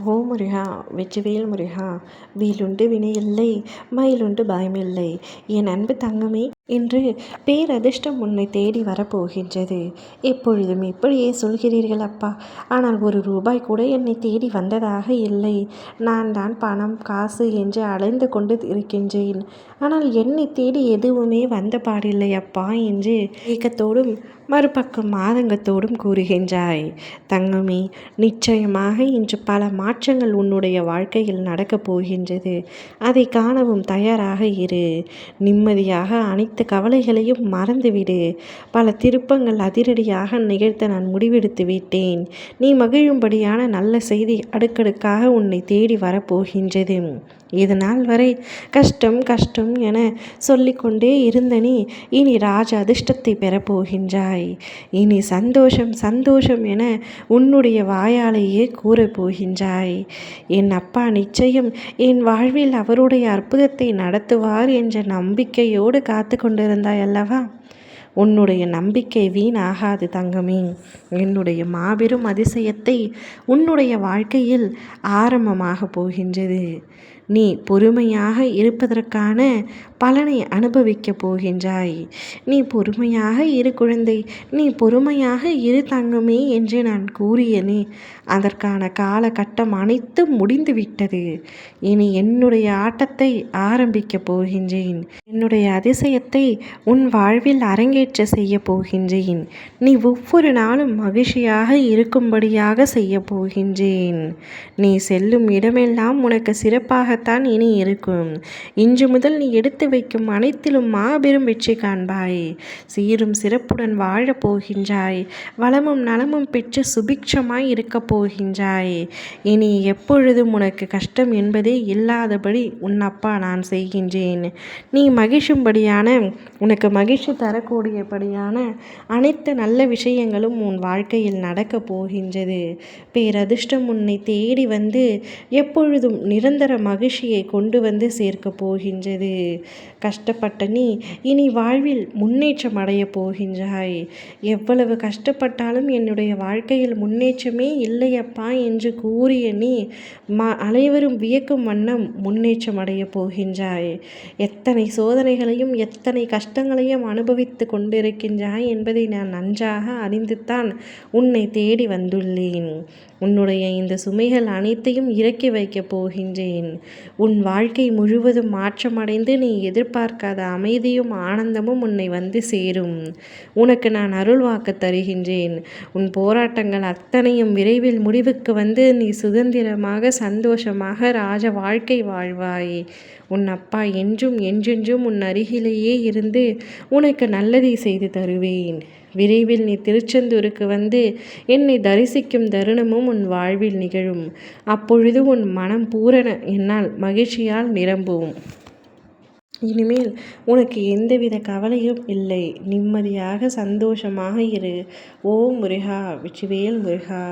ஓ முருகா, வெற்றிவேல் முருகா, வேலுண்டு வினையில்லை, மயிலுண்டு பயமில்லை. என் அன்பு தங்கமே, இன்று பேரதிர்ஷ்டம் உன்னை தேடி வரப்போகின்றது. எப்பொழுதும் இப்படியே சொல்கிறீர்கள் அப்பா, ஆனால் ஒரு ரூபாய் கூட என்னை தேடி வந்ததாக இல்லை. நான் தான் பணம் காசு என்று அலைந்து கொண்டு இருக்கின்றேன். ஆனால் என்னை தேடி எதுவுமே வந்த பாடில்லை அப்பா என்று ஏக்கத்தோடும் மறுபக்கம் ஆதங்கத்தோடும் கூறுகின்றாய். தங்கமே, நிச்சயமாக இன்று பல மாற்றங்கள் உன்னுடைய வாழ்க்கையில் நடக்கப் போகின்றது. அதை காணவும் தயாராக இரு. நிம்மதியாக அனைத்து கவலைகளையும் மறந்துவிடு. பல திருப்பங்கள் அதிரடியாக நிகழ்த்த நான் முடிவெடுத்து விட்டேன். நீ மகிழும்படியான நல்ல செய்தி அடுக்கடுக்காக உன்னை தேடி வரப்போகின்றது. இதனால் வரை கஷ்டம் கஷ்டம் என சொல்லிக்கொண்டே இருந்த நீ இனி ராஜ அதிர்ஷ்டத்தை பெறப்போகின்றாய். இனி சந்தோஷம் சந்தோஷம் என உன்னுடைய வாயாலேயே கூறப்போகின்றாய். என் அப்பா நிச்சயம் என் வாழ்வில் அவருடைய அற்புதத்தை நடத்துவார் என்ற நம்பிக்கையோடு காத்து கொண்டிருந்தாய் அல்லவா? உன்னுடைய நம்பிக்கை வீணாகாது தங்கமே. என்னுடைய மாபெரும் அதிசயத்தை உன்னுடைய வாழ்க்கையில் ஆரம்பமாக போகின்றது. நீ பொறுமையாக இருப்பதற்கான பலனை அனுபவிக்கப் போகின்றாய். நீ பொறுமையாக இரு குழந்தை, நீ பொறுமையாக இரு தங்கமே என்று நான் கூறியனே, அதற்கான காலகட்டம் அனைத்தும் முடிந்துவிட்டது. இனி என்னுடைய ஆட்டத்தை ஆரம்பிக்கப் போகின்றேன். என்னுடைய அதிசயத்தை உன் வாழ்வில் அரங்கேற்ற செய்ய போகின்றேன். நீ ஒவ்வொரு நாளும் மகிழ்ச்சியாக இருக்கும்படியாக செய்ய போகின்றேன். நீ செல்லும் இடமெல்லாம் உனக்கு சிறப்பாகத்தான் இனி இருக்கும். இன்று முதல் நீ எடுத்து வைக்கும் அனைத்திலும் மாபெரும் வெற்றி காண்பாய். சீரும் சிறப்புடன் வாழப் போகின்றாய். வளமும் நலமும் பெற்று சுபிக்ஷமாய் இருக்கப் போகின்றாய். இனி எப்பொழுதும் உனக்கு கஷ்டம் என்பதே இல்லாதபடி உன் அப்பா நான் செய்கின்றேன். நீ மகிழும்படியான, உனக்கு மகிழ்ச்சி தரக்கூடியபடியான அனைத்து நல்ல விஷயங்களும் உன் வாழ்க்கையில் நடக்கப் போகின்றது. பேரதிர்ஷ்டம் உன்னை தேடி வந்து எப்பொழுதும் நிரந்தர மகிழ்ச்சியை கொண்டு வந்து சேர்க்கப் போகின்றது. கஷ்டப்பட்ட நீ இனி வாழ்வில் முன்னேற்றம் அடையப் போகின்றாய். எவ்வளவு கஷ்டப்பட்டாலும் என்னுடைய வாழ்க்கையில் முன்னேற்றமே இல்லையப்பா என்று கூறிய நீ அனைவரும் வியக்கும் வண்ணம் முன்னேற்றம் அடையப் போகின்றாய். எத்தனை சோதனைகளையும் எத்தனை கஷ்டங்களையும் அனுபவித்து கொண்டிருக்கின்றாய் என்பதை நான் நன்றாக அறிந்துத்தான் உன்னை தேடி வந்துள்ளேன். உன்னுடைய இந்த சுமைகள் அனைத்தையும் இறக்கி வைக்கப் போகின்றேன். உன் வாழ்க்கை முழுவதும் மாற்றமடைந்து நீ எதிர்பார்க்காத அமைதியும் ஆனந்தமும் உன்னை வந்து சேரும். உனக்கு நான் அருள்வாக்கு தருகின்றேன். உன் போராட்டங்கள் அத்தனையும் விரைவில் முடிவுக்கு வந்து நீ சுதந்திரமாக சந்தோஷமாக ராஜ வாழ்க்கை வாழ்வாய். உன் அப்பா என்றும் என்றென்றும் உன் அருகிலேயே இருந்து உனக்கு நல்லதை செய்து தருவேன். விரைவில் நீ திருச்செந்தூருக்கு வந்து என்னை தரிசிக்கும் தருணமும் உன் வாழ்வில் நிகழும். அப்பொழுது உன் மனம் பூரண என்னால் மகிழ்ச்சியால் நிரம்பும். இனிமேல் உனக்கு எந்தவித கவலையும் இல்லை. நிம்மதியாக சந்தோஷமாக இரு. ஓ முருகா, வெற்றிவேல் முருகா.